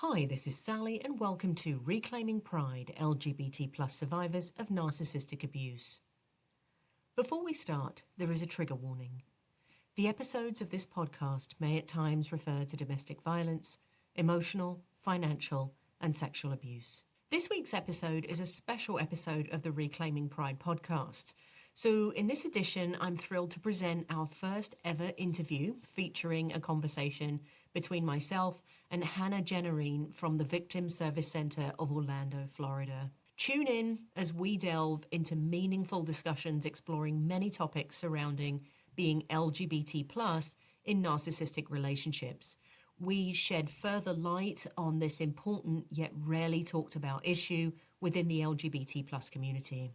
Hi, this is Sally, and welcome to Reclaiming Pride, LGBT plus survivors of narcissistic abuse. Before we start, there is a trigger warning. The episodes of this podcast may at times refer to domestic violence, emotional, financial, and sexual abuse. This week's episode is a special episode of the Reclaiming Pride podcast. So in this edition, I'm thrilled to present our first ever interview featuring a conversation between myself and Hannah Jenarine from the Victim Service Center of Orlando, Florida. Tune in as we delve into meaningful discussions exploring many topics surrounding being LGBT plus in narcissistic relationships. We shed further light on this important yet rarely talked about issue within the LGBT plus community.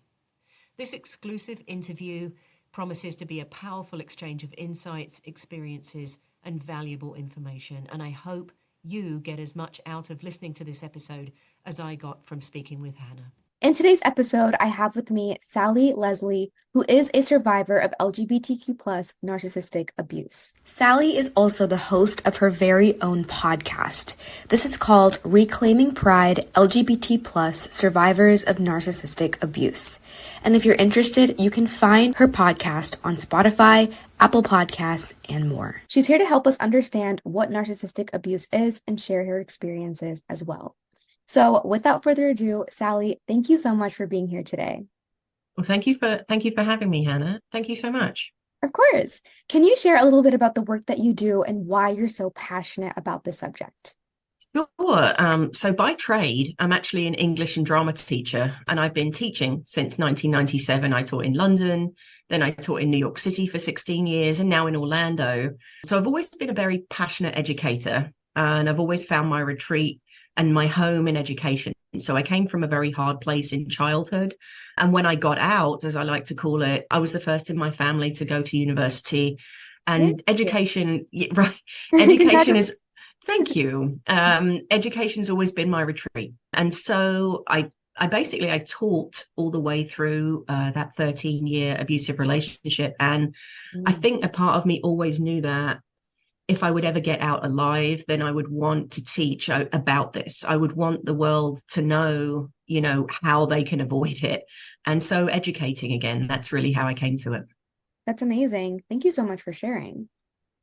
This exclusive interview promises to be a powerful exchange of insights, experiences, and valuable information, and I hope you get as much out of listening to this episode as I got from speaking with Hannah. In today's episode, I have with me Sally Leslie, who is a survivor of LGBTQ+ narcissistic abuse. Sally is also the host of her very own podcast. This is called Reclaiming Pride, LGBT+ Survivors of Narcissistic Abuse. And if you're interested, you can find her podcast on Spotify, Apple Podcasts, and more. She's here to help us understand what narcissistic abuse is and share her experiences as well. So without further ado, Sally, thank you so much for being here today. Well, thank you for having me, Hannah. Thank you so much. Of course. Can you share a little bit about the work that you do and why you're so passionate about this subject? Sure. So by trade, I'm actually an English and drama teacher, and I've been teaching since 1997. I taught in London, then I taught in New York City for 16 years, and now in Orlando. So I've always been a very passionate educator, and I've always found my retreat and my home in education. So I came from a very hard place in childhood. And when I got out, as I like to call it, I was the first in my family to go to university. And education, right? Education is, thank you. Education's always been my retreat. And so I taught all the way through that 13-year abusive relationship. And I think a part of me always knew that if I would ever get out alive, then I would want to teach about this. I would want the world to know, how they can avoid it. And so educating again, that's really how I came to it. That's amazing. Thank you so much for sharing.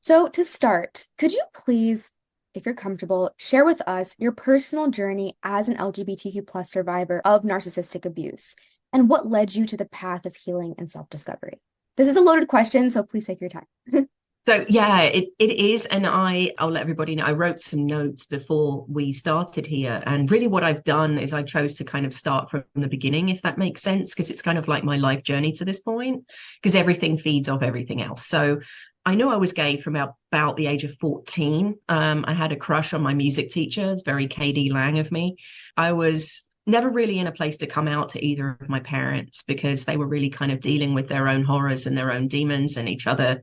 So to start, could you please, if you're comfortable, share with us your personal journey as an LGBTQ+ survivor of narcissistic abuse and what led you to the path of healing and self-discovery? This is a loaded question, so please take your time. So yeah, it is. And I'll let everybody know, I wrote some notes before we started here. And really what I've done is I chose to kind of start from the beginning, if that makes sense, because it's kind of like my life journey to this point, because everything feeds off everything else. So I knew I was gay from about the age of 14. I had a crush on my music teacher. It's very KD Lang of me. I was never really in a place to come out to either of my parents because they were really kind of dealing with their own horrors and their own demons and each other.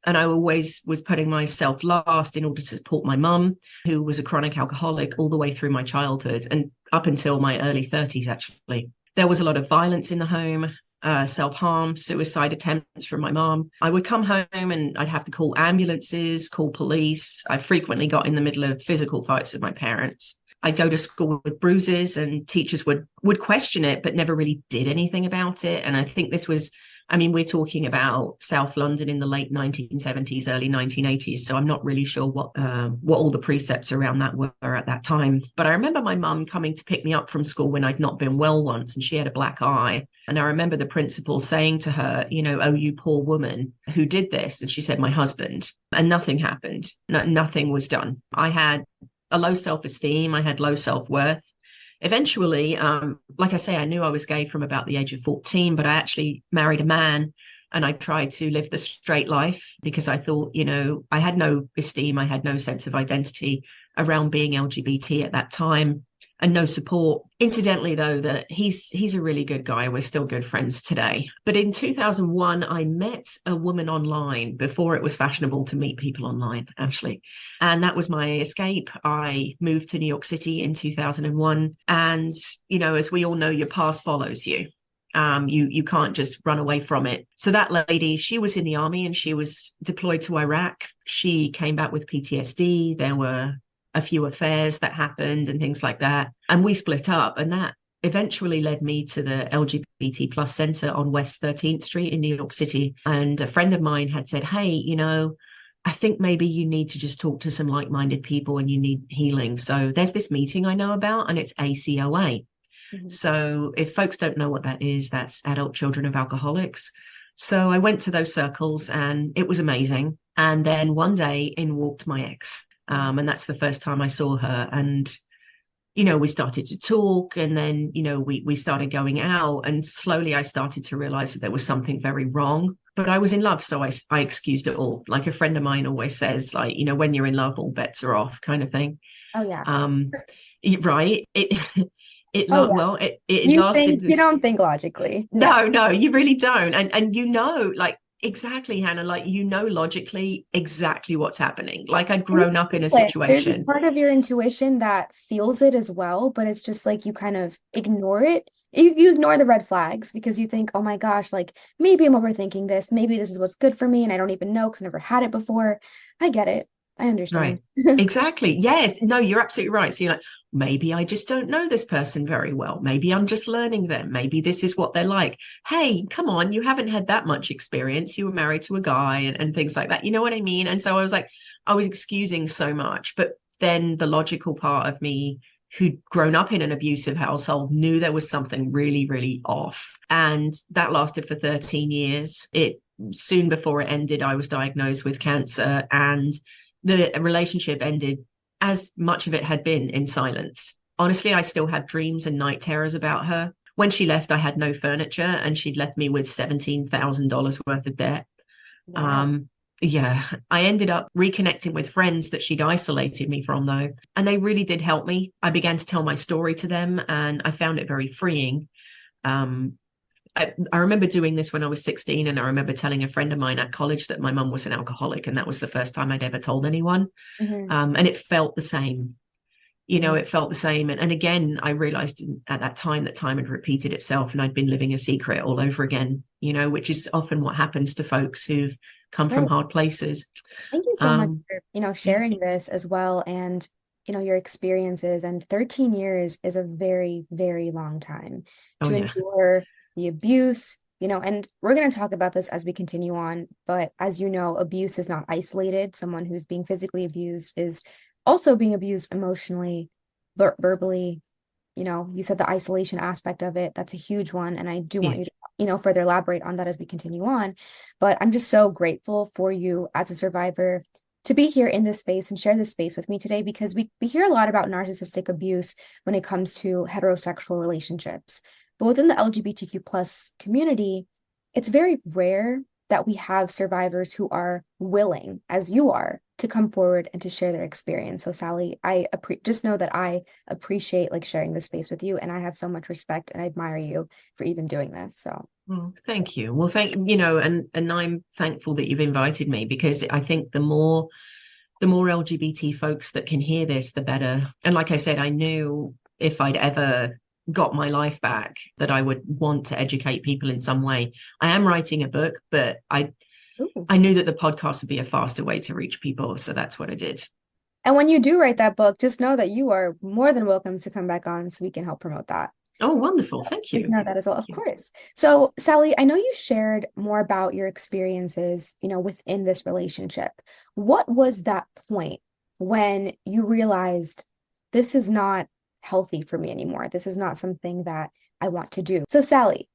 And I always was putting myself last in order to support my mum, who was a chronic alcoholic all the way through my childhood and up until my early 30s, actually. There was a lot of violence in the home, self-harm, suicide attempts from my mom. I would come home and I'd have to call ambulances, call police. I frequently got in the middle of physical fights with my parents. I'd go to school with bruises and teachers would question it, but never really did anything about it. And I think this was, we're talking about South London in the late 1970s, early 1980s. So I'm not really sure what all the precepts around that were at that time. But I remember my mum coming to pick me up from school when I'd not been well once, and she had a black eye. And I remember the principal saying to her, oh, you poor woman, who did this? And she said, my husband. And nothing happened. Nothing was done. I had a low self-esteem. I had low self-worth. Eventually, like I say, I knew I was gay from about the age of 14, but I actually married a man and I tried to live the straight life because I thought, I had no esteem. I had no sense of identity around being LGBT at that time and no support. Incidentally, though, that he's a really good guy. We're still good friends today. But in 2001, I met a woman online before it was fashionable to meet people online, actually. And that was my escape. I moved to New York City in 2001. And, as we all know, your past follows you. You can't just run away from it. So that lady, she was in the army and she was deployed to Iraq. She came back with PTSD. There were a few affairs that happened and things like that. And we split up, and that eventually led me to the LGBT plus center on West 13th Street in New York City. And a friend of mine had said, hey, you know, I think maybe you need to just talk to some like-minded people and you need healing. So there's this meeting I know about, and it's ACOA. Mm-hmm. So if folks don't know what that is, that's Adult Children of Alcoholics. So I went to those circles and it was amazing. And then one day in walked my ex. And that's the first time I saw her. And, you know, we started to talk, and then, you know, we started going out, and slowly I started to realize that there was something very wrong. But I was in love, so I excused it all. Like a friend of mine always says, like, you know, when you're in love, all bets are off, kind of thing. Oh yeah. Right. It you lasted. You don't think logically. No, you really don't. And you know, like, exactly, Hannah, like, you know, logically exactly what's happening. Like, I'd grown up in a situation. There's a part of your intuition that feels it as well, but it's just like you kind of ignore it. You ignore the red flags because you think, oh my gosh, like maybe I'm overthinking this. Maybe this is what's good for me and I don't even know because I never had it before. I get it. I understand. Right. Exactly. Yes. No, you're absolutely right. So you're like, maybe I just don't know this person very well. Maybe I'm just learning them. Maybe this is what they're like. Hey, come on, you haven't had that much experience. You were married to a guy and things like that. You know what I mean? And so I was like, I was excusing so much. But then the logical part of me, who'd grown up in an abusive household, knew there was something really, really off. And that lasted for 13 years. It soon before it ended, I was diagnosed with cancer, and the relationship ended, as much of it had been, in silence. Honestly, I still had dreams and night terrors about her. When she left, I had no furniture, and she'd left me with $17,000 worth of debt. Wow. Yeah, I ended up reconnecting with friends that she'd isolated me from, though, and they really did help me. I began to tell my story to them, and I found it very freeing. I remember doing this when I was 16, and I remember telling a friend of mine at college that my mum was an alcoholic, and that was the first time I'd ever told anyone. Mm-hmm. And it felt the same. You know, it felt the same. And again, I realized at that time that time had repeated itself, and I'd been living a secret all over again, you know, which is often what happens to folks who've come from hard places. Thank you so much for, you know, sharing this as well, and, you know, your experiences. And 13 years is a very, very long time to endure the abuse, you know, and we're going to talk about this as we continue on. But as you know, abuse is not isolated. Someone who's being physically abused is also being abused emotionally, verbally. You know, you said the isolation aspect of it. That's a huge one. And I do want you to, you know, further elaborate on that as we continue on. But I'm just so grateful for you as a survivor to be here in this space and share this space with me today, because we hear a lot about narcissistic abuse when it comes to heterosexual relationships. But within the LGBTQ plus community, it's very rare that we have survivors who are willing, as you are, to come forward and to share their experience. So Sally, I just know that I appreciate like sharing this space with you, and I have so much respect and I admire you for even doing this. So thank you. Well, you know, and I'm thankful that you've invited me, because I think the more LGBT folks that can hear this, the better. And like I said, I knew if I'd ever got my life back that I would want to educate people in some way. I am writing a book, but I knew that the podcast would be a faster way to reach people, so that's what I did. And when you do write that book, just know that you are more than welcome to come back on so we can help promote that. Oh, wonderful. Thank you. Please know that as well. Of course. So Sally, I know you shared more about your experiences, you know, within this relationship. What was that point when you realized this is not healthy for me anymore? This is not something that I want to do. So Sally,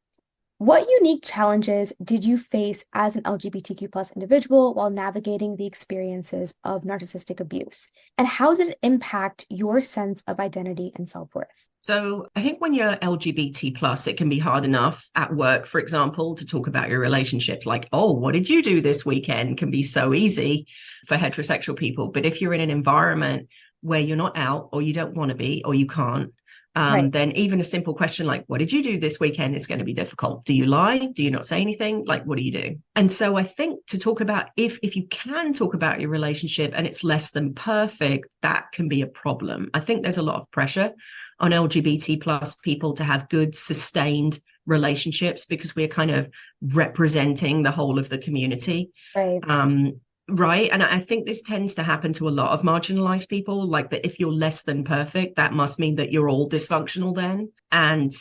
what unique challenges did you face as an LGBTQ plus individual while navigating the experiences of narcissistic abuse? And how did it impact your sense of identity and self-worth? So I think when you're LGBT plus, it can be hard enough at work, for example, to talk about your relationship. Like, oh, what did you do this weekend? Can be so easy for heterosexual people. But if you're in an environment where you're not out, or you don't want to be, or you can't, then even a simple question like, what did you do this weekend, is going to be difficult. Do you lie? Do you not say anything? Like, what do you do? And so I think to talk about, if you can talk about your relationship and it's less than perfect, that can be a problem. I think there's a lot of pressure on LGBT plus people to have good, sustained relationships, because we're kind of representing the whole of the community. Right. Right. And I think this tends to happen to a lot of marginalized people, like that if you're less than perfect, that must mean that you're all dysfunctional then. And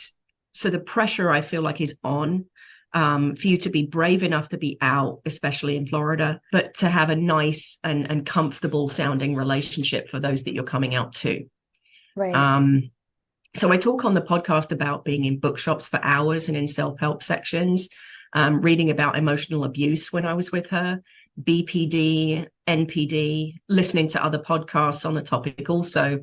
so the pressure I feel like is on for you to be brave enough to be out, especially in Florida, but to have a nice and comfortable sounding relationship for those that you're coming out to. Right. So I talk on the podcast about being in bookshops for hours and in self-help sections, reading about emotional abuse when I was with her, BPD, NPD, listening to other podcasts on the topic also.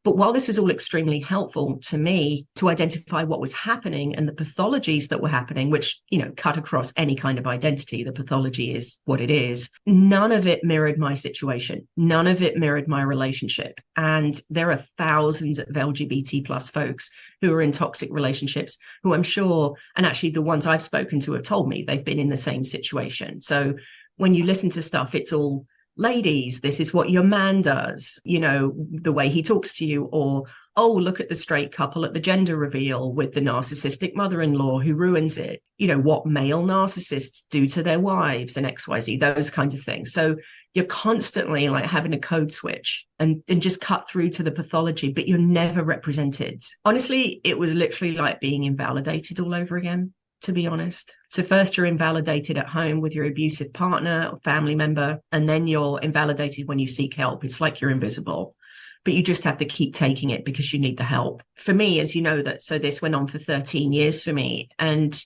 But while this was all extremely helpful to me to identify what was happening and the pathologies that were happening, which, cut across any kind of identity, the pathology is what it is, none of it mirrored my situation. None of it mirrored my relationship. And there are thousands of LGBT plus folks who are in toxic relationships who I'm sure, and actually the ones I've spoken to have told me they've been in the same situation. So when you listen to stuff, it's all, ladies, this is what your man does, the way he talks to you, or, oh, look at the straight couple at the gender reveal with the narcissistic mother-in-law who ruins it, what male narcissists do to their wives and XYZ, those kinds of things. So you're constantly like having a code switch and just cut through to the pathology, but you're never represented. Honestly, it was literally like being invalidated all over again, to be honest. So first you're invalidated at home with your abusive partner or family member, and then you're invalidated when you seek help. It's like you're invisible, but you just have to keep taking it because you need the help. For me, as you know, so this went on for 13 years for me. And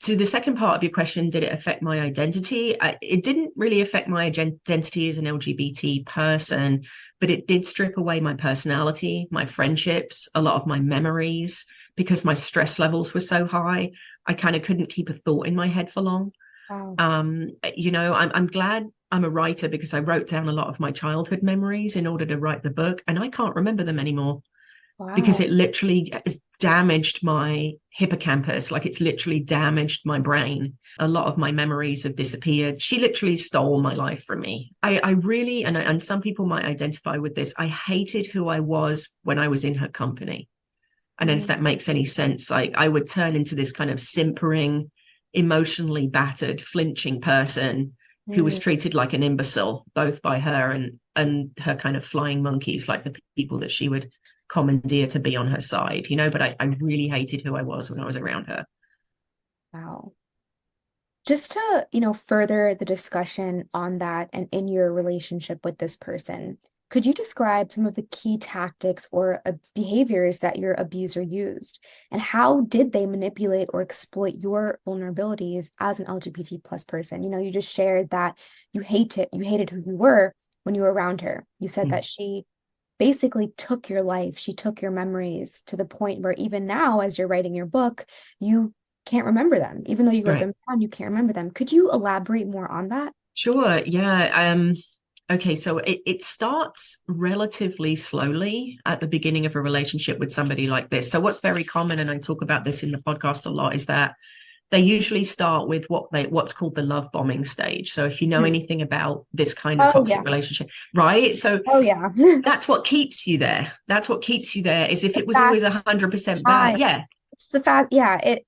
to the second part of your question, did it affect my identity? It didn't really affect my identity as an LGBT person, but it did strip away my personality, my friendships, a lot of my memories, because my stress levels were so high. I kind of couldn't keep a thought in my head for long. Wow. I'm glad I'm a writer because I wrote down a lot of my childhood memories in order to write the book, and I can't remember them anymore. Wow. Because it literally damaged my hippocampus, like it's literally damaged my brain. A lot of my memories have disappeared. She literally stole my life from me. I really, and some people might identify with this, I hated who I was when I was in her company. And if that makes any sense, like I would turn into this kind of simpering, emotionally battered, flinching person who was treated like an imbecile, both by her and her kind of flying monkeys, like the people that she would commandeer to be on her side, but I really hated who I was when I was around her. Wow. Just to, further the discussion on that and in your relationship with this person, could you describe some of the key tactics or behaviors that your abuser used, and how did they manipulate or exploit your vulnerabilities as an LGBT plus person? You just shared that you hated who you were when you were around her. You said that she basically took your life. She took your memories to the point where even now, as you're writing your book, you can't remember them. Even though you wrote them down, you can't remember them. Could you elaborate more on that? Sure. Yeah. Okay, so it starts relatively slowly at the beginning of a relationship with somebody like this. So what's very common, and I talk about this in the podcast a lot, is that they usually start with what's called the love bombing stage. So if you know anything about this kind of toxic relationship, right? So that's what keeps you there. That's what keeps you there, is if it was always 100% bad. Yeah. It's the fact,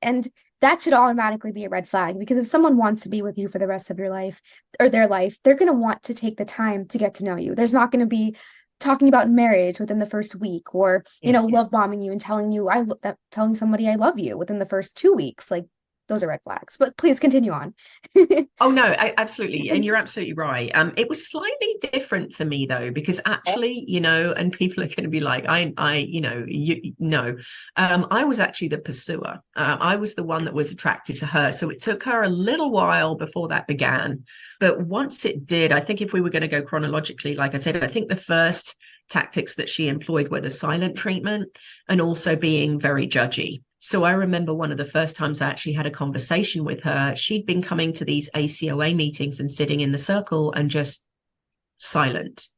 and that should automatically be a red flag, because if someone wants to be with you for the rest of your life or their life, they're going to want to take the time to get to know you. There's not going to be talking about marriage within the first week, or, love bombing you and telling somebody I love you within the first 2 weeks. Like, those are red flags, but please continue on. Oh, no, absolutely. And you're absolutely right. It was slightly different for me, though, because actually, and people are going to be like, I was actually the pursuer. I was the one that was attracted to her. So it took her a little while before that began. But once it did, I think if we were going to go chronologically, like I said, I think the first tactics that she employed were the silent treatment and also being very judgy. So I remember one of the first times I actually had a conversation with her, she'd been coming to these ACOA meetings and sitting in the circle and just silent.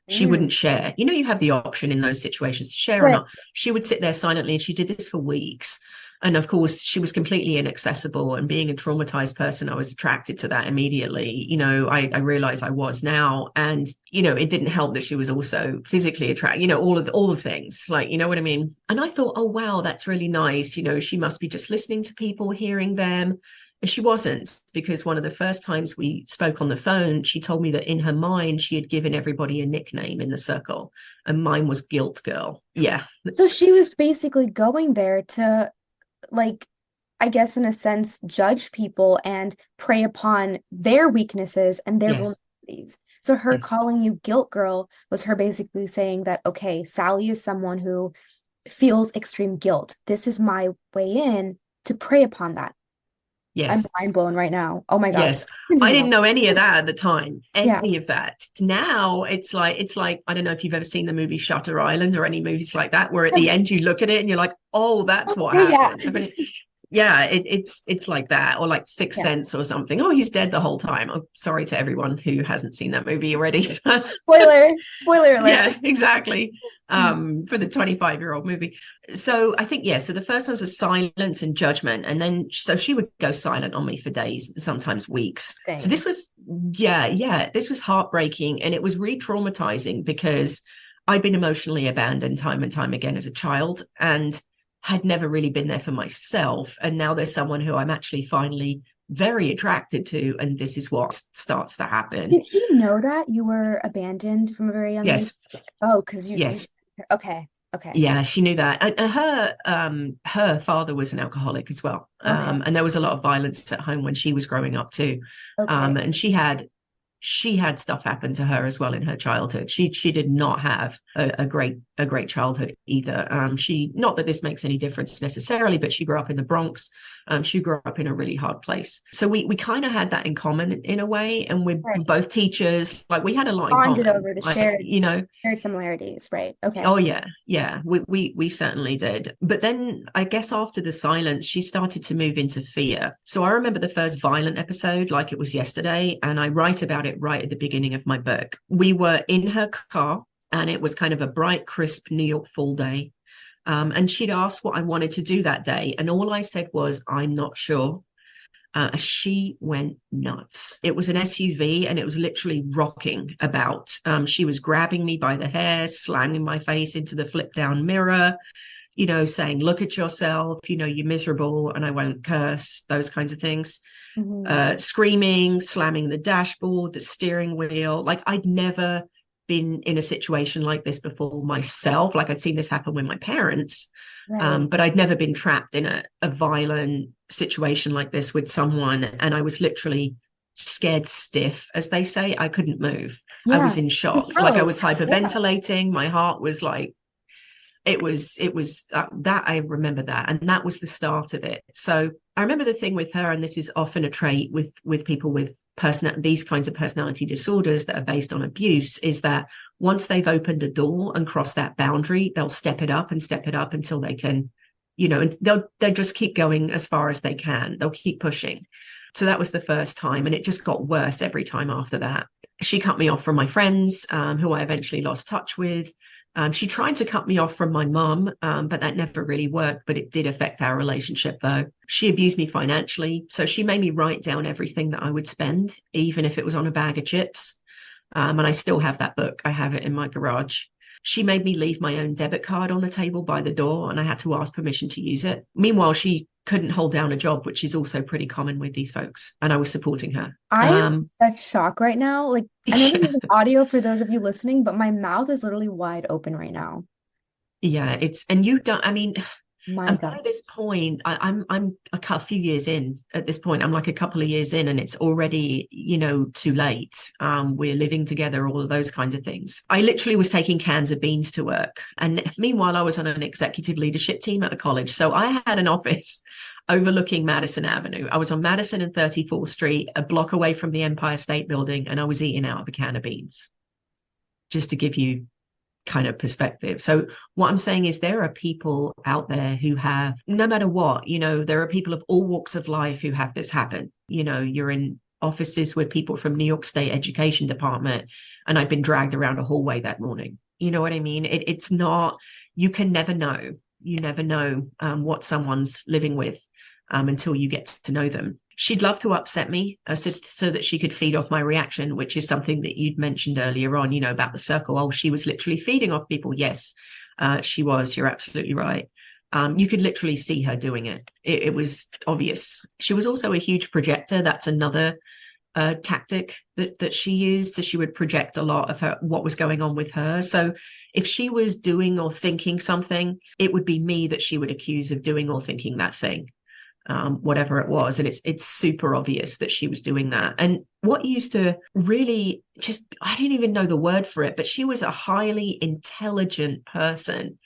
She wouldn't share. You have the option in those situations to share or not. She would sit there silently, and she did this for weeks. And of course, she was completely inaccessible, and being a traumatized person, I was attracted to that immediately. I realized I was now, and, it didn't help that she was also physically attracted, all the things, like, you know what I mean? And I thought, oh, wow, that's really nice. She must be just listening to people, hearing them, She wasn't, because one of the first times we spoke on the phone, she told me that in her mind, she had given everybody a nickname in the circle, and mine was Guilt Girl. Yeah. So she was basically going there to, like, I guess in a sense, judge people and prey upon their weaknesses and their Yes. vulnerabilities. So her Yes. calling you guilt girl was her basically saying that, okay, Sally is someone who feels extreme guilt. This is my way in to prey upon that. I'm Yes. mind blown right now. Oh my gosh. Yes. I Continue didn't on. know any of that at the time, Yeah. any of that. Now it's like I don't know if you've ever seen the movie Shutter Island or any movies like that, where at the end you look at it and you're like, oh, that's what Okay, yeah. happened. I mean, yeah, it's like that, or like Sixth Yeah. Sense or something. Oh, he's dead the whole time. Oh, sorry to everyone who hasn't seen that movie already. Spoiler alert. Yeah, exactly. Mhm. For the 25-year-old movie. So I think, yeah, so the first one was silence and judgment. And then so she would go silent on me for days, sometimes weeks. So Dang. this was, this was heartbreaking, and it was re-traumatizing because I'd been emotionally abandoned time and time again as a child and had never really been there for myself. And now there's someone who I'm actually finally very attracted to, and this is what starts to happen. Did you know that you were abandoned from a very young age? Yes. Oh, because you Yes. okay. Okay. Yeah, she knew that. And her father was an alcoholic as well. Okay. And there was a lot of violence at home when she was growing up too. Okay. And she had stuff happen to her as well in her childhood. She did not have a great childhood either. She, not that this makes any difference necessarily, but she grew up in the Bronx. She grew up in a really hard place. So we kind of had that in common in a way, and we're Right. both teachers. Like, we had a lot in Bonded common. over the Like, shared similarities, right? Okay. oh yeah, we certainly did. But then I guess after the silence, she started to move into fear. So I remember the first violent episode like it was yesterday, and I write about it right at the beginning of my book. We were in her car, and it was kind of a bright, crisp New York fall day. And she'd asked what I wanted to do that day, and all I said was, "I'm not sure." She went nuts. It was an SUV, and it was literally rocking about. She was grabbing me by the hair, slamming my face into the flip down mirror, saying, "Look at yourself, you're miserable," and I won't curse, those kinds of things. Mhm. Screaming, slamming the dashboard, the steering wheel. Like, I'd never been in a situation like this before myself. Like, I'd seen this happen with my parents. Right. But I'd never been trapped in a violent situation like this with someone. And I was literally scared stiff, as they say. I couldn't move. I was Yeah. in shock. Like, I was Gross. Yeah. hyperventilating. My heart was like, it was that I remember that. And that was the start of it. So I remember the thing with her, and this is often a trait with people with these kinds of personality disorders that are based on abuse, is that once they've opened a door and crossed that boundary, they'll step it up until they can, and they'll just keep going as far as they can. They'll keep pushing. So that was the first time, and it just got worse every time after that. She cut me off from my friends, who I eventually lost touch with. She tried to cut me off from my mum, but that never really worked. But it did affect our relationship, though. She abused me financially. So she made me write down everything that I would spend, even if it was on a bag of chips. And I still have that book. I have it in my garage. She made me leave my own debit card on the table by the door, and I had to ask permission to use it. Meanwhile, she couldn't hold down a job, which is also pretty common with these folks. And I was supporting her. I am in such shock right now. Like, I know this Yeah. is audio for those of you listening, but my mouth is literally wide open right now. Yeah, and you don't, I mean, My and by God. this point, I'm a few years in at this point. I'm like a couple of years in, and it's already, too late. We're living together, all of those kinds of things. I literally was taking cans of beans to work. And meanwhile, I was on an executive leadership team at a college. So I had an office overlooking Madison Avenue. I was on Madison and 34th Street, a block away from the Empire State Building, and I was eating out of a can of beans, just to give you kind of perspective. So what I'm saying is, there are people out there who have, no matter what, there are people of all walks of life who have this happen. You're in offices with people from New York State Education Department, and I've been dragged around a hallway that morning. You know what I mean? It's not, you can never know. You never know what someone's living with until you get to know them. She'd love to upset me so that she could feed off my reaction, which is something that you'd mentioned earlier on, about the circle. Oh, she was literally feeding off people. Yes, she was. You're absolutely right. You could literally see her doing it. It was obvious. She was also a huge projector. That's another tactic that she used. So she would project a lot of what was going on with her. So if she was doing or thinking something, it would be me that she would accuse of doing or thinking that thing, whatever it was. And it's super obvious that she was doing that. And what used to really just, I didn't even know the word for it, but she was a highly intelligent person.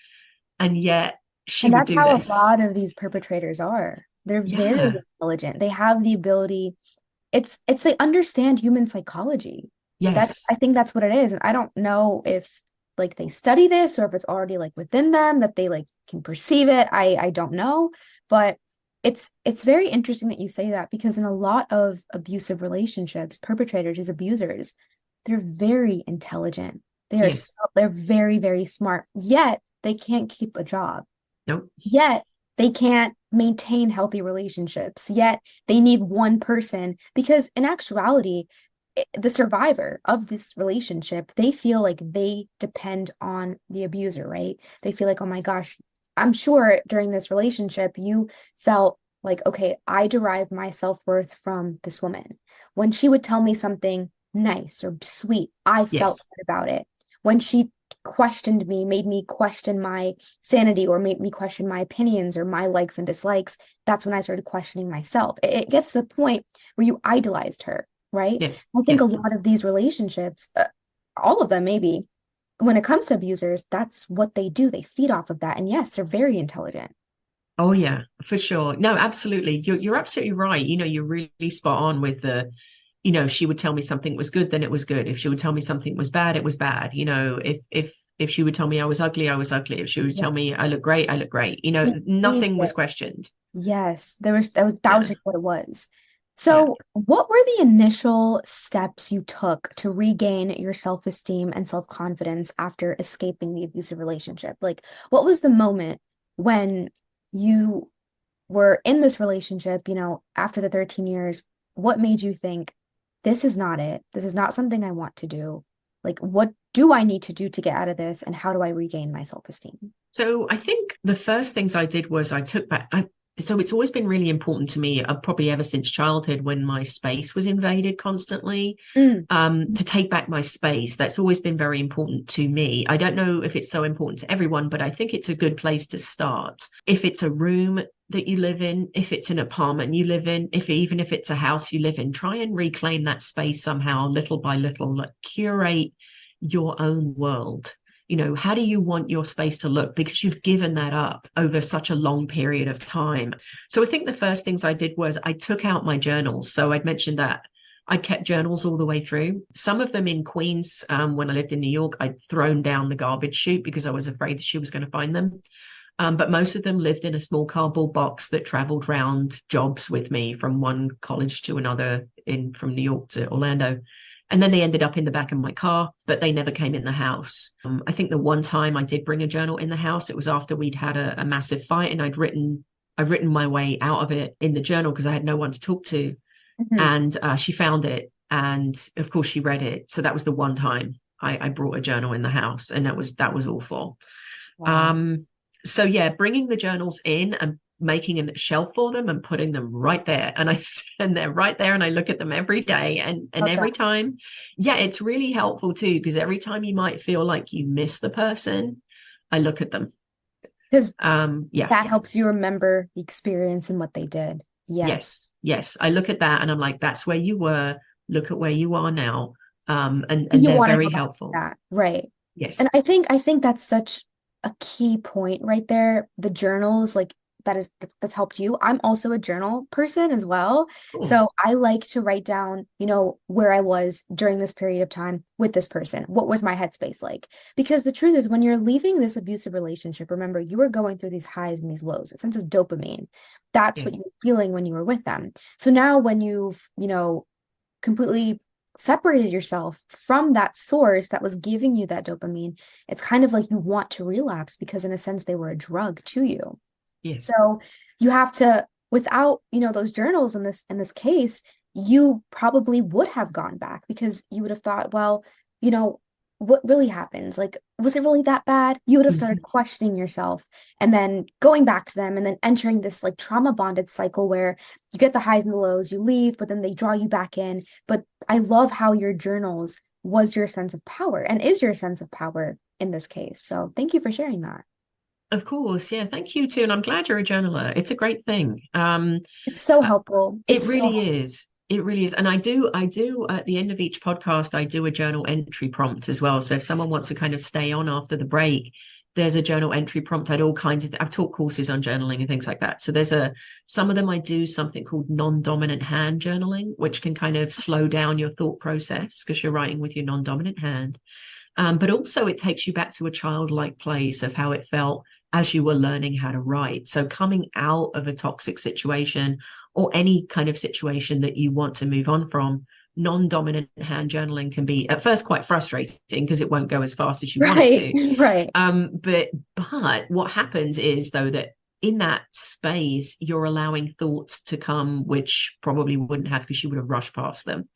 And yet she And would that's do how a this. lot of these perpetrators are. They're very Yeah. intelligent. They have the ability. It's they understand human psychology. Yes. I think that's what it is. And I don't know if like they study this or if it's already like within them that they like can perceive it. I don't know. But it's very interesting that you say that because in a lot of abusive relationships, perpetrators, these abusers, they're very intelligent. Yes. They're very, very smart, yet they can't keep a job. Nope. Yet they can't maintain healthy relationships. Yet they need one person because, in actuality, the survivor of this relationship, they feel like they depend on the abuser, right? They feel like, oh my gosh, I'm sure during this relationship, you felt like, okay, I derive my self-worth from this woman. When she would tell me something nice or sweet, I felt Yes. good about it. When she questioned me, made me question my sanity or made me question my opinions or my likes and dislikes, that's when I started questioning myself. It gets to the point where you idolized her, right? Yes. I think a Yes. lot of these relationships, all of them maybe, when it comes to abusers, that's what they do. They feed off of that. And yes, they're very intelligent. Oh yeah, for sure. No, absolutely. You're absolutely right. You're really spot on with she would tell me something was good, then it was good. If she would tell me something was bad, it was bad. If she would tell me I was ugly, I was ugly. If she would Yeah. tell me I look great, I look great. Nothing was Immediate. questioned. Yes, that was Yeah. just what it was. Yeah. So, what were the initial steps you took to regain your self-esteem and self-confidence after escaping the abusive relationship? Like, what was the moment when you were in this relationship, after the 13 years? What made you think, this is not it? This is not something I want to do. Like, what do I need to do to get out of this? And how do I regain my self-esteem? So I think the first things I did was I took back. So it's always been really important to me, probably ever since childhood, when my space was invaded constantly, Mm. to take back my space. That's always been very important to me. I don't know if it's so important to everyone, but I think it's a good place to start. If it's a room that you live in, if it's an apartment you live in, even if it's a house you live in, try and reclaim that space somehow, little by little, like curate your own world. How do you want your space to look? Because you've given that up over such a long period of time. So I think the first things I did was I took out my journals. So I'd mentioned that I kept journals all the way through. Some of them in Queens, when I lived in New York, I'd thrown down the garbage chute because I was afraid that she was going to find them. But most of them lived in a small cardboard box that traveled around jobs with me from one college to another, from New York to Orlando. And then they ended up in the back of my car, but they never came in the house. I think the one time I did bring a journal in the house, it was after we'd had a massive fight, and I'd written my way out of it in the journal because I had no one to talk to. Mhm. And she found it, and of course she read it. So that was the one time I brought a journal in the house, and that was awful. Wow. So yeah, bringing the journals in and making a shelf for them and putting them right there, and I stand there right there and I look at them every day, and Okay. every time, yeah, it's really helpful too, because every time you might feel like you miss the person, I look at them. Because Yeah. that helps you remember the experience and what they did. Yes. Yes, I look at that and I'm like, that's where you were, look at where you are now. And You they're want to very go back to helpful. that. Right. Yes. And I think that's such a key point right there. The journals, like that's helped you. I'm also a journal person as well. Cool. So I like to write down, where I was during this period of time with this person. What was my headspace like? Because the truth is, when you're leaving this abusive relationship, remember, you were going through these highs and these lows, a sense of dopamine. That's what Yes. you were feeling when you were with them. So now when you've, completely separated yourself from that source that was giving you that dopamine, it's kind of like you want to relapse because in a sense they were a drug to you. Yes. So you have to, without, those journals in this case, you probably would have gone back because you would have thought, well, you know, what really happened? Like, was it really that bad? You would have started questioning yourself and then going back to them and then entering this like trauma bonded cycle where you get the highs and the lows, you leave, but then they draw you back in. But I love how your journals was your sense of power and is your sense of power in this case. So thank you for sharing that. Of course, yeah. Thank you too, and I'm glad you're a journaler. It's a great thing. It's so helpful. It It's so really helpful. is. It really is. And I do at the end of each podcast, I do a journal entry prompt as well. So if someone wants to kind of stay on after the break, there's a journal entry prompt. I'd all kinds of, I've taught courses on journaling and things like that. So some of them I do something called non-dominant hand journaling, which can kind of slow down your thought process because you're writing with your non-dominant hand. But also it takes you back to a childlike place of how it felt as you were learning how to write. So coming out of a toxic situation or any kind of situation that you want to move on from, non-dominant hand journaling can be at first quite frustrating because it won't go as fast as you want it Right, to. right. But what happens is though that in that space you're allowing thoughts to come which probably wouldn't have because you would have rushed past them.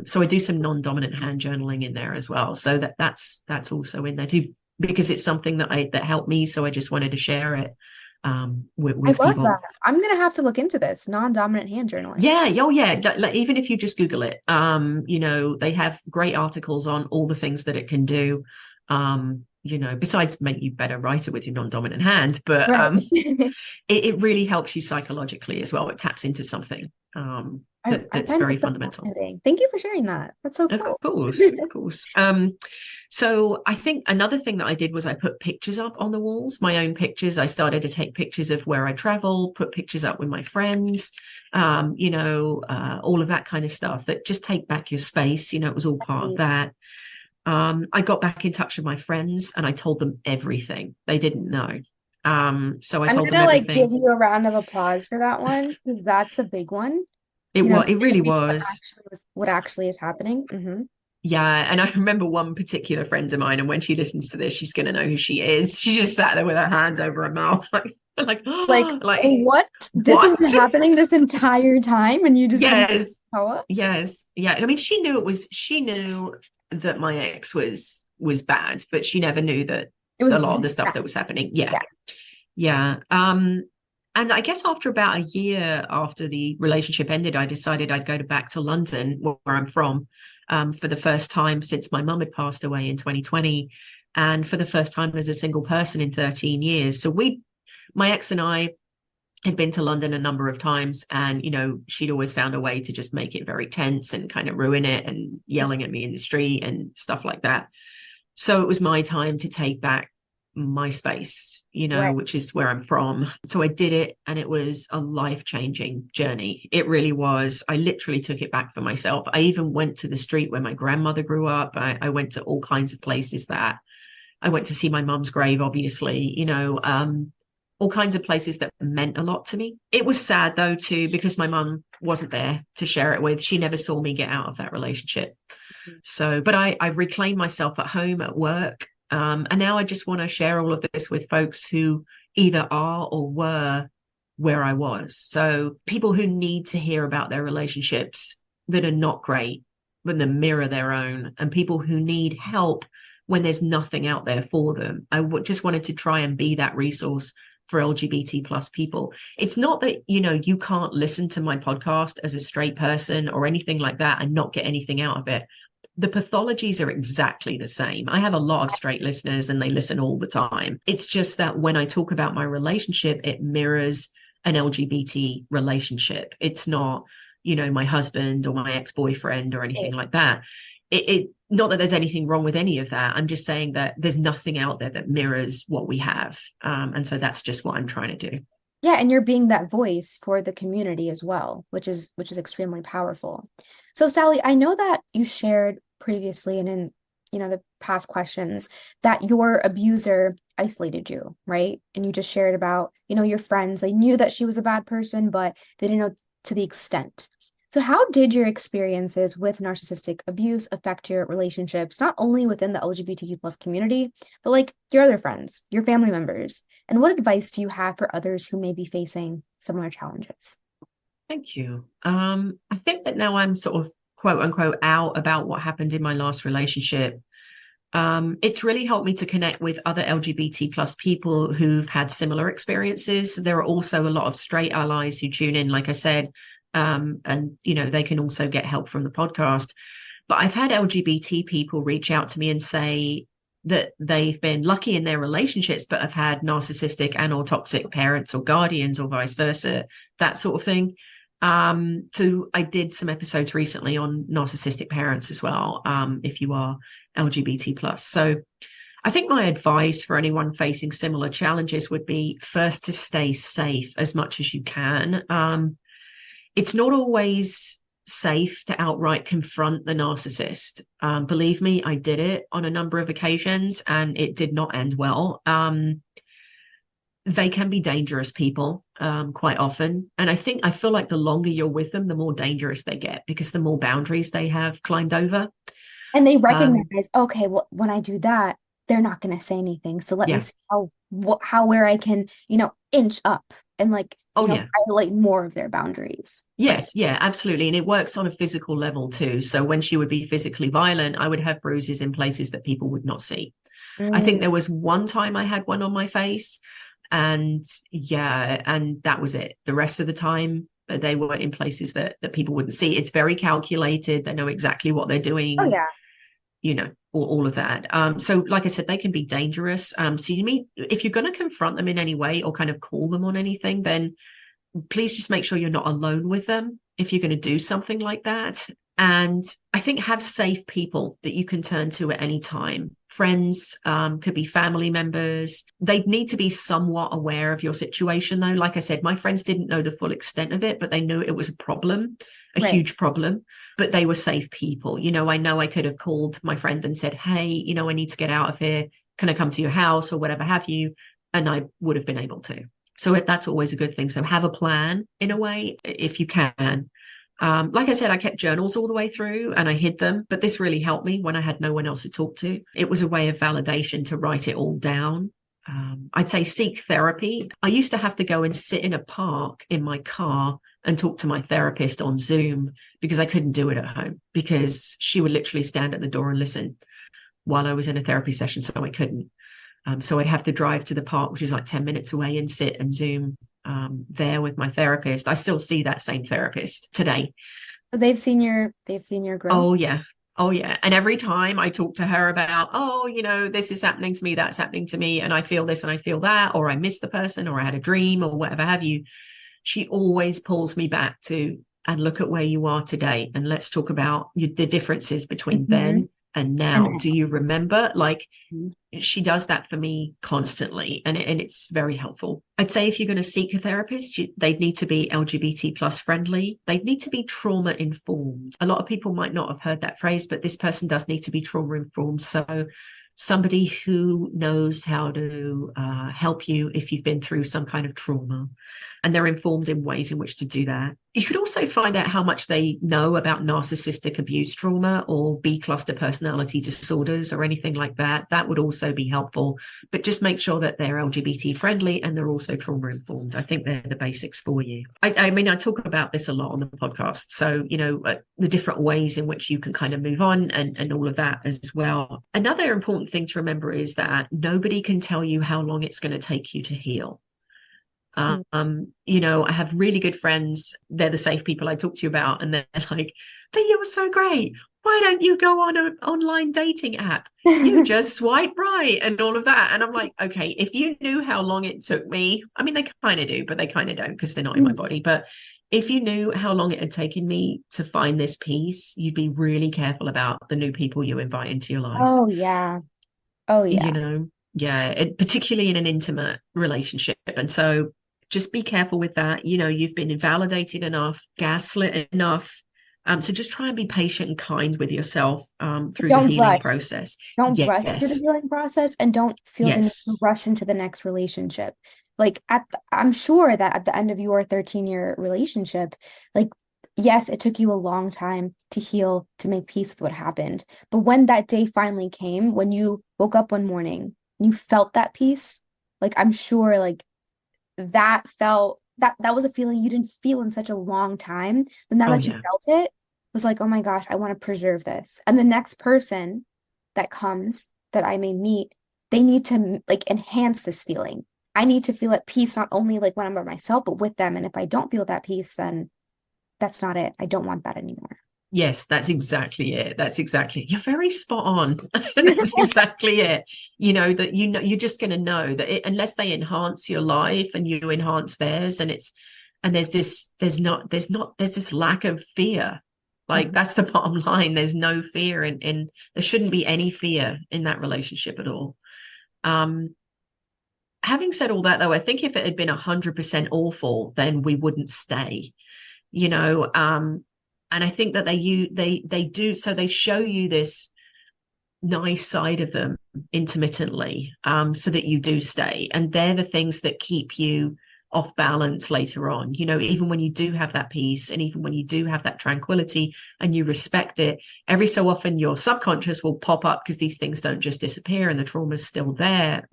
So I do some non-dominant hand journaling in there as well. So that's also in there too because it's something that helped me. So I just wanted to share it I with love that. people. I'm gonna have to look into this non-dominant hand journaling. Yeah, oh yeah. Like, even if you just Google it, they have great articles on all the things that it can do. Besides make you better writer with your non-dominant hand, but Right. it really helps you psychologically as well. It taps into something I that's find very that so fundamental. fascinating. Thank you for sharing that. That's so Of cool. course, of course. So I think another thing that I did was I put pictures up on the walls, my own pictures. I started to take pictures of where I travel, put pictures up with my friends, all of that kind of stuff that just take back your space. It was all part of that. I got back in touch with my friends and I told them everything. They didn't know. So I I'm told them gonna like give everything. you a round of applause for that one because that's a big one. It really Sharing was. what actually is happening. Yeah, and I remember one particular friend of mine, and when she listens to this, she's gonna know who she is. She just sat there with her hand over her mouth, like, Like, like what? This has what? been happening this entire time, and you just didn't Yes, tell us? yes, yeah. I mean, she knew it was. She knew that my ex was bad, but she never knew that It was a lot of the stuff yeah, that was happening. Yeah, yeah. yeah. And I guess after about a year after the relationship ended, I decided I'd go back to London, where I'm from, for the first time since my mum had passed away in 2020, and for the first time as a single person in 13 years. So my ex and I had been to London a number of times, and she'd always found a way to just make it very tense and kind of ruin it and yelling at me in the street and stuff like that. So it was my time to take back my space, Right. which is where I'm from. So I did it, and it was a life-changing journey. It really was. I literally took it back for myself. I even went to the street where my grandmother grew up. I went to all kinds of places that I went to see my mum's grave, obviously, all kinds of places that meant a lot to me. It was sad though, too, because my mum wasn't there to share it with. She never saw me get out of that relationship. So, but I've reclaimed myself at home, at work. And now I just want to share all of this with folks who either are or were where I was. So people who need to hear about their relationships that are not great, but that mirror their own, and people who need help when there's nothing out there for them. Just wanted to try and be that resource for LGBT plus people. It's not that, you can't listen to my podcast as a straight person or anything like that and not get anything out of it. The pathologies are exactly the same. I have a lot of straight listeners and they listen all the time. It's just that when I talk about my relationship, it mirrors an LGBT relationship. It's not, my husband or my ex-boyfriend or anything like that. It not that there's anything wrong with any of that. I'm just saying that there's nothing out there that mirrors what we have. And so that's just what I'm trying to do. Yeah, and you're being that voice for the community as well, which is extremely powerful. So Sally, I know that you shared previously and in the past questions that your abuser isolated you, right? And you just shared about, your friends, they knew that she was a bad person, but they didn't know to the extent. So how did your experiences with narcissistic abuse affect your relationships, not only within the LGBTQ plus community, but like your other friends, your family members? And what advice do you have for others who may be facing similar challenges? Thank you. I think that now I'm sort of quote unquote out about what happened in my last relationship. It's really helped me to connect with other LGBT plus people who've had similar experiences. There are also a lot of straight allies who tune in, like I said, and they can also get help from the podcast. But I've had LGBT people reach out to me and say that they've been lucky in their relationships, but have had narcissistic and or toxic parents or guardians or vice versa, that sort of thing. So I did some episodes recently on narcissistic parents as well, if you are LGBT plus. So I think my advice for anyone facing similar challenges would be first to stay safe as much as you can. It's not always safe to outright confront the narcissist. Believe me, I did it on a number of occasions and it did not end well. They can be dangerous people quite often. And I feel like the longer you're with them, the more dangerous they get because the more boundaries they have climbed over. And they recognize, okay, well, when I do that, they're not going to say anything. So let me see where I can, inch up and highlight more of their boundaries. Yes, yeah, absolutely. And it works on a physical level too. So when she would be physically violent, I would have bruises in places that people would not see. I think there was one time I had one on my face and that was it. The rest of the time, they were in places that people wouldn't see. It's very calculated. They know exactly what they're doing. Oh, yeah. All of that. So like I said, they can be dangerous. So if you're going to confront them in any way or kind of call them on anything, then please just make sure you're not alone with them if you're going to do something like that. And I think have safe people that you can turn to at any time. Friends, could be family members. They need to be somewhat aware of your situation, though. Like I said, my friends didn't know the full extent of it, but they knew it was a problem, a huge problem, but they were safe people. I know I could have called my friend and said, hey, I need to get out of here. Can I come to your house or whatever have you? And I would have been able to. So that's always a good thing. So have a plan in a way, if you can. Like I said, I kept journals all the way through and I hid them, but this really helped me when I had no one else to talk to. It was a way of validation to write it all down. I'd say seek therapy. I used to have to go and sit in a park in my car and talk to my therapist on Zoom because I couldn't do it at home because she would literally stand at the door and listen while I was in a therapy session. So I couldn't. So I'd have to drive to the park, which is like 10 minutes away, and sit and Zoom there with my therapist. I still see that same therapist today. So they've seen your growth. Oh yeah. And every time I talk to her about, this is happening to me, that's happening to me, and I feel this and I feel that, or I miss the person, or I had a dream, or whatever have you, she always pulls me back to, and look at where you are today, and let's talk about the differences between then and now. Do you remember? She does that for me constantly, and it's very helpful. I'd say if you're going to seek a therapist, they'd need to be LGBT plus friendly. They'd need to be trauma informed. A lot of people might not have heard that phrase, but this person does need to be trauma informed. So somebody who knows how to help you if you've been through some kind of trauma, and they're informed in ways in which to do that. You could also find out how much they know about narcissistic abuse trauma or B cluster personality disorders or anything like that. That would also be helpful, but just make sure that they're LGBT friendly and they're also trauma informed. I think they're the basics for you. I talk about this a lot on the podcast. So, the different ways in which you can kind of move on and all of that as well. Another important thing to remember is that nobody can tell you how long it's going to take you to heal. I have really good friends. They're the safe people I talk to you about, and they're like, but you were so great. Why don't you go on an online dating app? You just swipe right and all of that. And I'm like, okay, if you knew how long it took me, I mean, they kind of do, but they kind of don't because they're not in my body. But if you knew how long it had taken me to find this peace, you'd be really careful about the new people you invite into your life. Oh, yeah. Particularly in an intimate relationship. And so just be careful with that. You've been invalidated enough, gaslit enough. So just try and be patient and kind with yourself through the healing process. Don't rush through the healing process, and don't feel the need to rush into the next relationship. I'm sure that at the end of your 13-year relationship, yes, it took you a long time to heal, to make peace with what happened. But when that day finally came, when you woke up one morning, you felt that peace, I'm sure that was a feeling you didn't feel in such a long time. But now that you felt it, was like, oh my gosh, I want to preserve this. And the next person that comes that I may meet, they need to like enhance this feeling. I need to feel at peace, not only like when I'm by myself, but with them. And if I don't feel that peace, then that's not it. I don't want that anymore. Yes, that's exactly it. That's exactly it. You're very spot on. That's exactly it. That you're just going to know that unless they enhance your life and you enhance theirs, and there's this lack of fear. Like, that's the bottom line. There's no fear in there shouldn't be any fear in that relationship at all. Having said all that, though, I think if it had been 100% awful, then we wouldn't stay. you know and I think that they do, so they show you this nice side of them intermittently, so that you do stay, and they're the things that keep you off balance later on. Even when you do have that peace, and even when you do have that tranquility and you respect it, every so often your subconscious will pop up, because these things don't just disappear and the trauma's still there.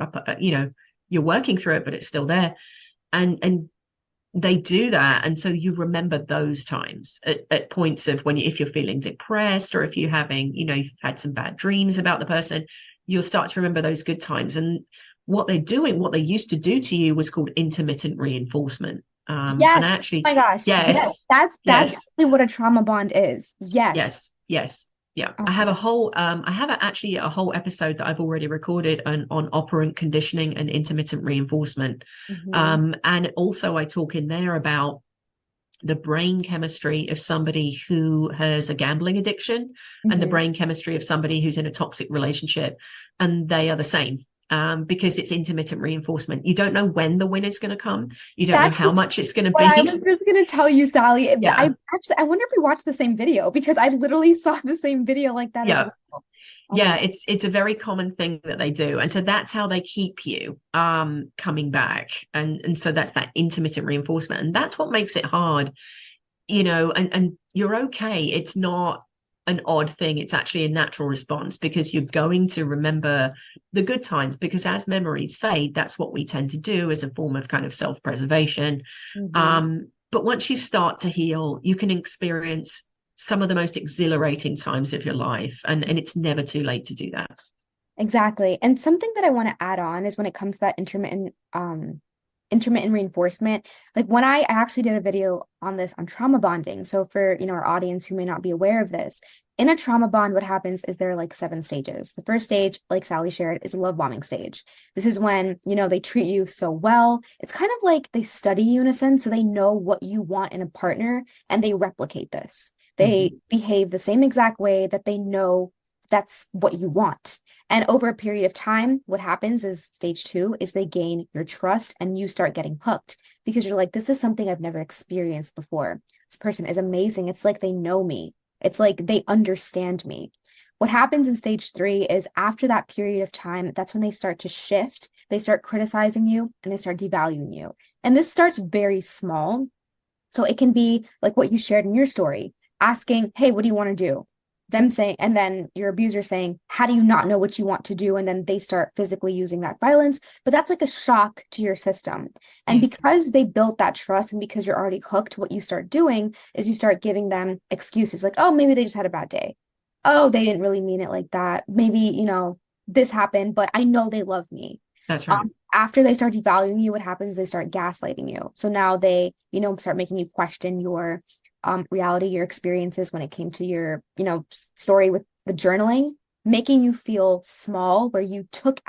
You're working through it, but it's still there, and they do that. And so you remember those times at points of if you're feeling depressed, or if you're having, you've had some bad dreams about the person, you'll start to remember those good times. And what they used to do to you was called intermittent reinforcement. Yes. And I actually, oh my gosh. yes, That's yes, exactly what a trauma bond is. Yes. yes. Yeah, Oh. I have actually a whole episode that I've already recorded on operant conditioning and intermittent reinforcement. And also I talk in there about the brain chemistry of somebody who has a gambling addiction and the brain chemistry of somebody who's in a toxic relationship, and they are the same. Because it's intermittent reinforcement. You don't know when the win is going to come. You don't know how much it's going to be. I was just going to tell you, Sally. Yeah. I wonder if we watched the same video, because I literally saw the same video like that as well. It's a very common thing that they do, and so that's how they keep you coming back, and so that's that intermittent reinforcement, and that's what makes it hard. And you're okay. It's not an odd thing. It's actually a natural response, because you're going to remember the good times, because as memories fade, that's what we tend to do as a form of kind of self-preservation. But once you start to heal, you can experience some of the most exhilarating times of your life, and it's never too late to do that. Exactly. And something that I want to add on is when it comes to that intermittent reinforcement, like when I actually did a video on this on trauma bonding. So for our audience who may not be aware of this, in a trauma bond, what happens is there are like 7 stages. The first stage, like Sally shared, is a love bombing stage. This is when they treat you so well. It's kind of like they study you in a sense, so they know what you want in a partner, and they replicate this. They behave the same exact way that they know that's what you want. And over a period of time, what happens is stage 2 is they gain your trust, and you start getting hooked, because you're like, this is something I've never experienced before. This person is amazing. It's like they know me. It's like they understand me. What happens in stage 3 is after that period of time, that's when they start to shift. They start criticizing you, and they start devaluing you. And this starts very small. So it can be like what you shared in your story, asking, hey, what do you want to do? Them saying, and then your abuser saying, how do you not know what you want to do? And then they start physically using that violence. But that's like a shock to your system. And because they built that trust, and because you're already hooked, what you start doing is you start giving them excuses like, oh, maybe they just had a bad day. Oh, they didn't really mean it like that. Maybe, this happened, but I know they love me. That's right. After they start devaluing you, what happens is they start gaslighting you. So now they, start making you question your reality, your experiences when it came to your, story with the journaling, making you feel small, where you took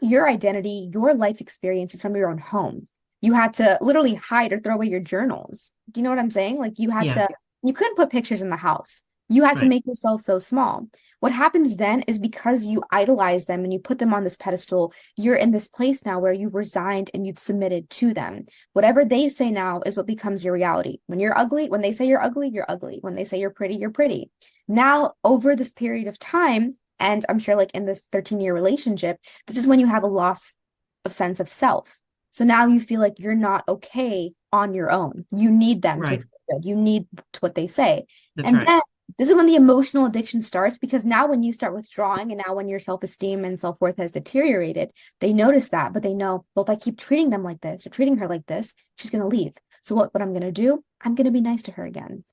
your identity, your life experiences from your own home. You had to literally hide or throw away your journals. Do you know what I'm saying? Like you couldn't put pictures in the house. You had to make yourself so small. What happens then is, because you idolize them and you put them on this pedestal, you're in this place now where you've resigned and you've submitted to them. Whatever they say now is what becomes your reality. When you're ugly, when they say you're ugly, you're ugly. When they say you're pretty, you're pretty. Now, over this period of time, and I'm sure like in this 13-year relationship, this is when you have a loss of sense of self. So now you feel like you're not okay on your own. You need them to feel good. You need what they say. Then this is when the emotional addiction starts, because now when you start withdrawing, and now when your self-esteem and self-worth has deteriorated, they notice that, but they know, well, if I keep treating them like this or treating her like this, she's going to leave. So what I'm going to do, I'm going to be nice to her again.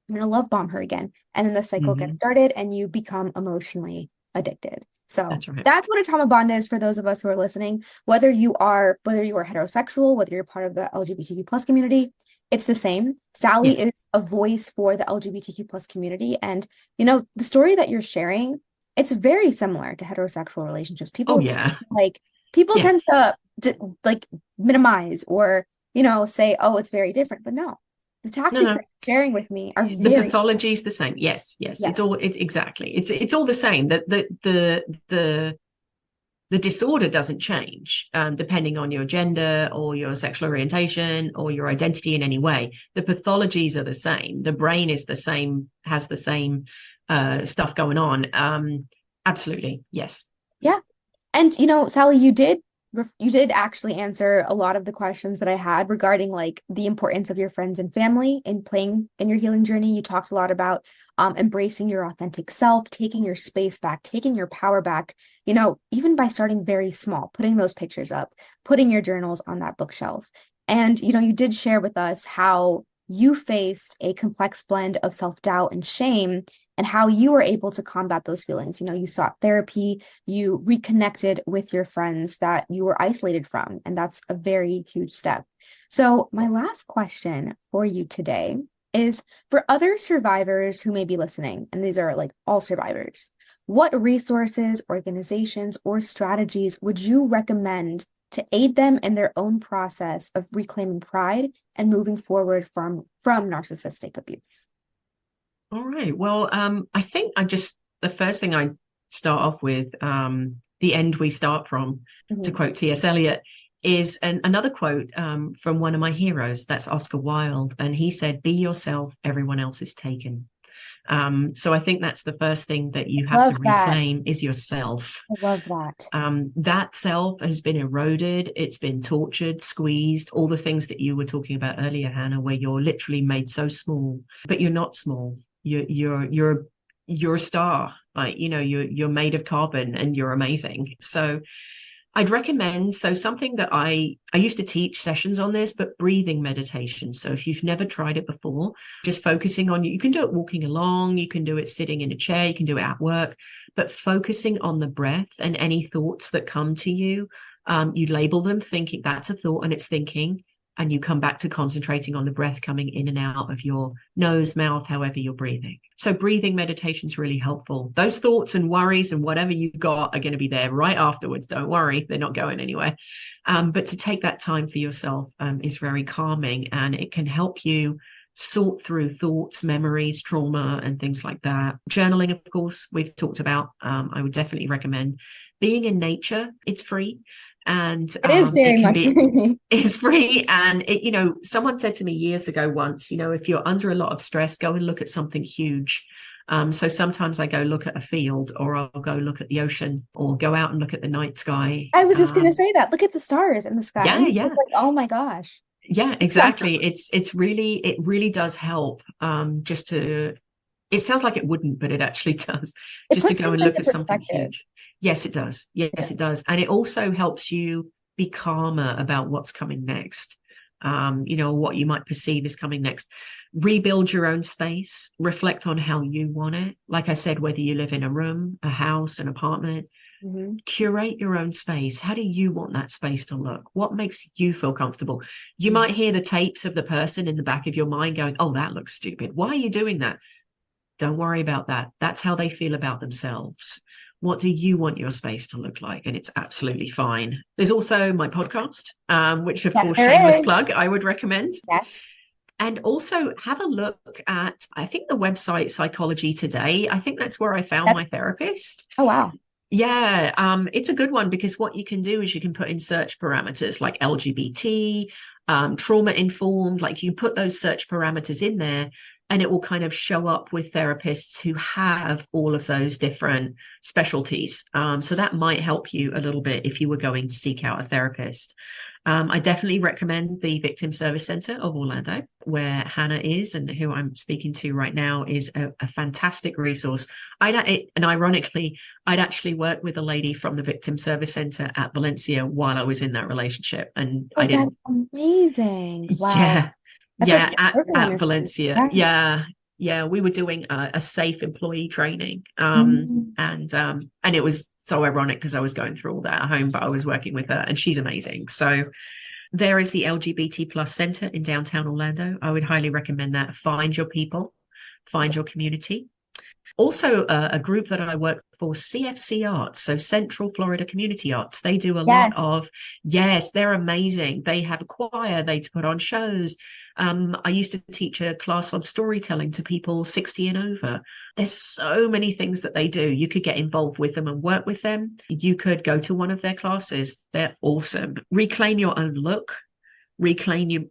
I'm going to love bomb her again. And then the cycle gets started, and you become emotionally addicted. So That's right. that's what a trauma bond is for those of us who are listening. Whether you are heterosexual, whether you're part of the LGBTQ plus community, it's the same. Sally Yes. is a voice for the LGBTQ plus community. And, the story that you're sharing, it's very similar to heterosexual relationships. Oh yeah. People Yeah. tend to like minimize or, say, oh, it's very different. But no, the No, tactics no. that you're sharing with me are The very, pathology is the same. Yes, yes. yes. Exactly. It's all the same. The disorder doesn't change depending on your gender or your sexual orientation or your identity in any way. The pathologies are the same. The brain is the same, has the same stuff going on. Absolutely, yes. Yeah. And Sally, you did actually answer a lot of the questions that I had regarding like the importance of your friends and family in playing in your healing journey. You talked a lot about embracing your authentic self, taking your space back, taking your power back, even by starting very small, putting those pictures up, putting your journals on that bookshelf. And you did share with us how you faced a complex blend of self-doubt and shame and how you were able to combat those feelings. You sought therapy, you reconnected with your friends that you were isolated from, and that's a very huge step. So, my last question for you today is for other survivors who may be listening, and these are like all survivors, what resources, organizations, or strategies would you recommend to aid them in their own process of reclaiming pride and moving forward from narcissistic abuse? All right. Well, I think the first thing I start off with, the end we start from, to Mhm. quote T.S. Eliot, is another quote from one of my heroes. That's Oscar Wilde. And he said, "Be yourself, everyone else is taken." So I think that's the first thing that you have to Love that. reclaim is yourself. I love that. That self has been eroded, it's been tortured, squeezed, all the things that you were talking about earlier, Hannah, where you're literally made so small, but you're not small. You're a star. Like, you're made of carbon and you're amazing. So I'd recommend, so something that I used to teach sessions on this, but breathing meditation. So if you've never tried it before, just focusing on, you can do it walking along, you can do it sitting in a chair, you can do it at work, but focusing on the breath and any thoughts that come to you, you label them thinking that's a thought and it's thinking, and you come back to concentrating on the breath coming in and out of your nose, mouth, however you're breathing. So breathing meditation is really helpful. Those thoughts and worries and whatever you got are going to be there right afterwards. Don't worry, they're not going anywhere. But to take that time for yourself is very calming, and it can help you sort through thoughts, memories, trauma, and things like that. Journaling, of course, we've talked about. I would definitely recommend being in nature. It's free. And It is it very can much for be me. it's free. And someone said to me years ago once, if you're under a lot of stress, go and look at something huge. So sometimes I go look at a field, or I'll go look at the ocean, or go out and look at the night sky. I was just gonna say that. Look at the stars in the sky. Yeah, And it's yeah, like, oh my gosh. yeah, Yeah. exactly. It really does help. Just to It sounds like it wouldn't, but it actually does. It Just to puts go things and look into at something perspective. huge. Yes, it does. Yes, it Yes. does. And it also helps you be calmer about what's coming next. What you might perceive is coming next. Rebuild your own space, reflect on how you want it. Like I said, whether you live in a room, a house, an apartment, Mhm. curate your own space. How do you want that space to look? What makes you feel comfortable? You Mhm. might hear the tapes of the person in the back of your mind going, "Oh, that looks stupid. Why are you doing that?" Don't worry about that. That's how they feel about themselves. What do you want your space to look like? And it's absolutely fine. There's also my podcast, which, of Yes, course, shameless there is. plug, I would recommend. Yes. And also have a look at, I think, the website Psychology Today. I think that's where I found That's my therapist. oh wow. Yeah, it's a good one because what you can do is you can put in search parameters like LGBT, trauma informed, like you put those search parameters in there, and it will kind of show up with therapists who have all of those different specialties. So that might help you a little bit if you were going to seek out a therapist. I definitely recommend the Victim Service Center of Orlando, where Hannah is and who I'm speaking to right now is a fantastic resource. And ironically, I'd actually worked with a lady from the Victim Service Center at Valencia while I was in that relationship. And I Oh, that's didn't, amazing. Wow. yeah, That's like yeah, at circle in a sense. Valencia. Yeah. Yeah. Yeah, we were doing a safe employee training. Mm. And it was so ironic because I was going through all that at home, but I was working with her and she's amazing. So there is the LGBT plus center in downtown Orlando. I would highly recommend that. Find your people, find your community. Also, a group that I work for, CFC Arts, so Central Florida Community Arts. They do a lot Yes. of, yes, they're amazing. They have a choir, they put on shows. I used to teach a class on storytelling to people 60 and over. There's so many things that they do. You could get involved with them and work with them. You could go to one of their classes. They're awesome. Reclaim your own look, reclaim your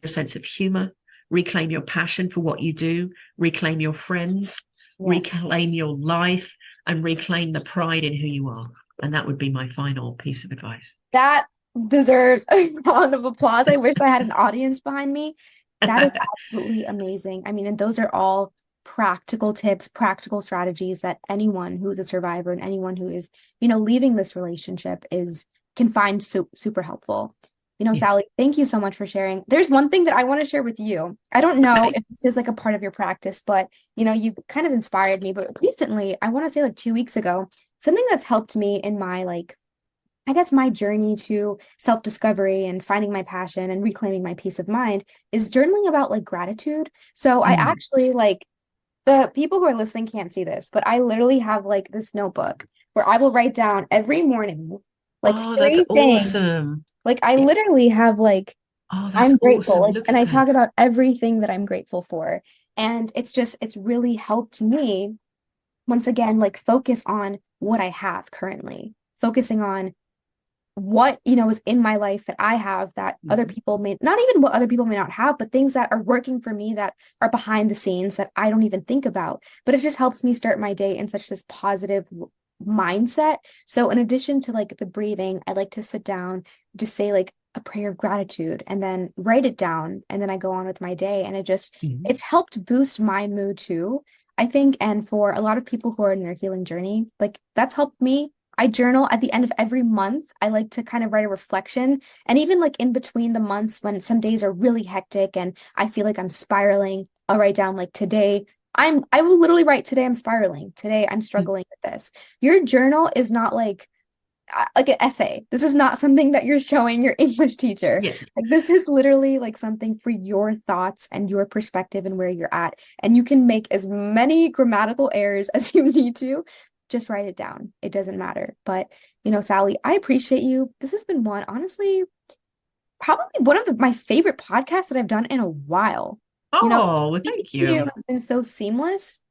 sense of humor, reclaim your passion for what you do, reclaim your friends, Yes. reclaim your life, and reclaim the pride in who you are. And that would be my final piece of advice. That deserves a round of applause. I wish I had an audience behind me. That is absolutely amazing. I mean, and those are all practical tips, practical strategies that anyone who is a survivor and anyone who is, leaving this relationship can find super helpful. Yes. Sally, thank you so much for sharing. There's one thing that I want to share with you. I don't know Okay. if this is like a part of your practice, but you kind of inspired me. But recently, I want to say like 2 weeks ago, something that's helped me in my I guess my journey to self-discovery and finding my passion and reclaiming my peace of mind is journaling about like gratitude. So I Mm. actually the people who are listening can't see this, but I literally have like this notebook where I will write down every morning like Oh, that's 3 things. awesome. Like I Yeah. literally have like Oh, that's I'm grateful, awesome. like, Look and at I that. talk about everything that I'm grateful for. And it's really helped me once again, like focus on what I have currently, focusing on what, is in my life that I have that other Mhm. people may not even what other people may not have, but things that are working for me that are behind the scenes that I don't even think about. But it just helps me start my day in such this positive mindset. So in addition to like the breathing, I like to sit down, just say like a prayer of gratitude and then write it down. And then I go on with my day. And Mhm. it's helped boost my mood too, I think. And for a lot of people who are in their healing journey, like that's helped me. I journal at the end of every month. I like to kind of write a reflection. And even like in between the months when some days are really hectic and I feel like I'm spiraling, I'll write down like today, I will literally write today I'm spiraling. Today I'm struggling with this. Your journal is not like an essay. This is not something that you're showing your English teacher. Yeah. Like this is literally like something for your thoughts and your perspective and where you're at. And you can make as many grammatical errors as you need to. Just write it down. It doesn't matter. But, Sally, I appreciate you. This has been honestly, probably one of my favorite podcasts that I've done in a while. Oh, well, Speaking thank to you you. has been so seamless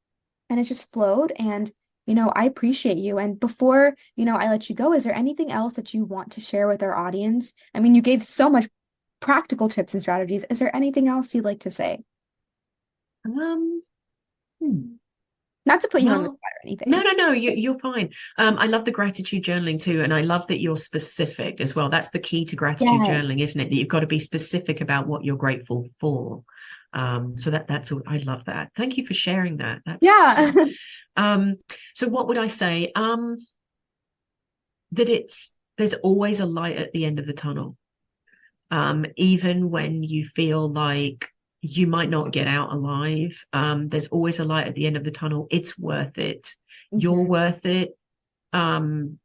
and it just flowed. And, I appreciate you. And before, I let you go, is there anything else that you want to share with our audience? I mean, you gave so much practical tips and strategies. Is there anything else you'd like to say? Um, hmm. Not to put you on the Well, spot or no, anything. no, no, you're fine. I love the gratitude journaling too, and I love that you're specific as well. That's the key to gratitude Yes. journaling, isn't it? That you've got to be specific about what you're grateful for. So that's all. I love that. Thank you for sharing that. That's Yeah. awesome. Um, so what would I say? That there's always a light at the end of the tunnel. Even when you feel like you might not get out alive, there's always a light at the end of the tunnel. It's worth it. You're Mhm. worth it. Um,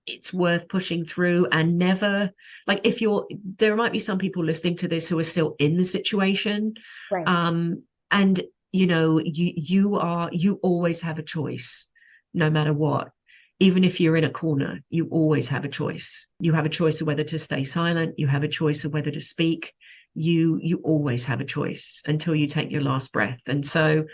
it's worth pushing through and never like if you're there might be some people listening to this who are still in the situation. Right. And you always have a choice no matter what. Even if you're in a corner, you always have a choice. You have a choice of whether to stay silent. You have a choice of whether to speak. You always have a choice until you take your last breath. And so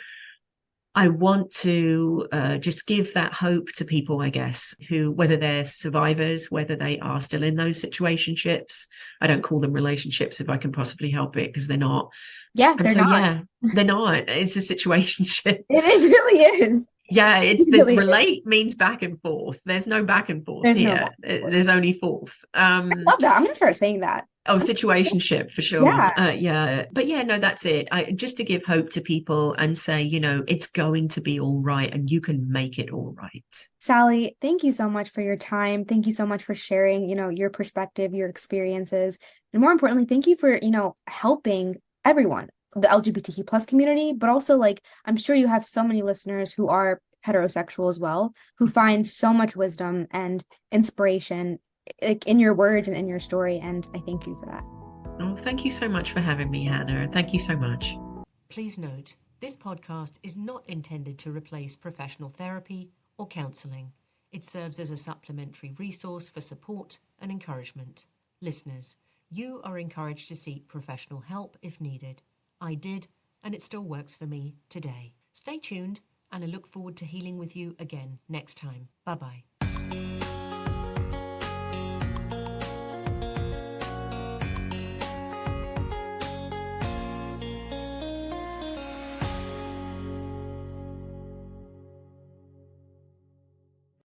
I want to just give that hope to people, I guess, who, whether they're survivors, whether they are still in those situationships. I don't call them relationships if I can possibly help it, because they're not. Yeah, And they're so, not. yeah, they're not. It's a situationship. It really is. Yeah, It there's really is. relate means back and forth. There's no back and forth There's no back here. and forth. There's only forth. I love that. I'm gonna start saying that. Oh, I'm situationship for sure. Yeah. Yeah. But yeah, no, that's it. I just to give hope to people and say, it's going to be all right and you can make it all right. Sally, thank you so much for your time. Thank you so much for sharing, your perspective, your experiences. And more importantly, thank you for, helping everyone, the LGBTQ plus community, but also like I'm sure you have so many listeners who are heterosexual as well, who find so much wisdom and inspiration like in your words and in your story. And I thank you for that. Oh, thank you so much for having me, Hannah. Thank you so much. Please note, this podcast is not intended to replace professional therapy or counselling. It serves as a supplementary resource for support and encouragement. Listeners, you are encouraged to seek professional help if needed. I did, and it still works for me today. Stay tuned, and I look forward to healing with you again next time. Bye-bye.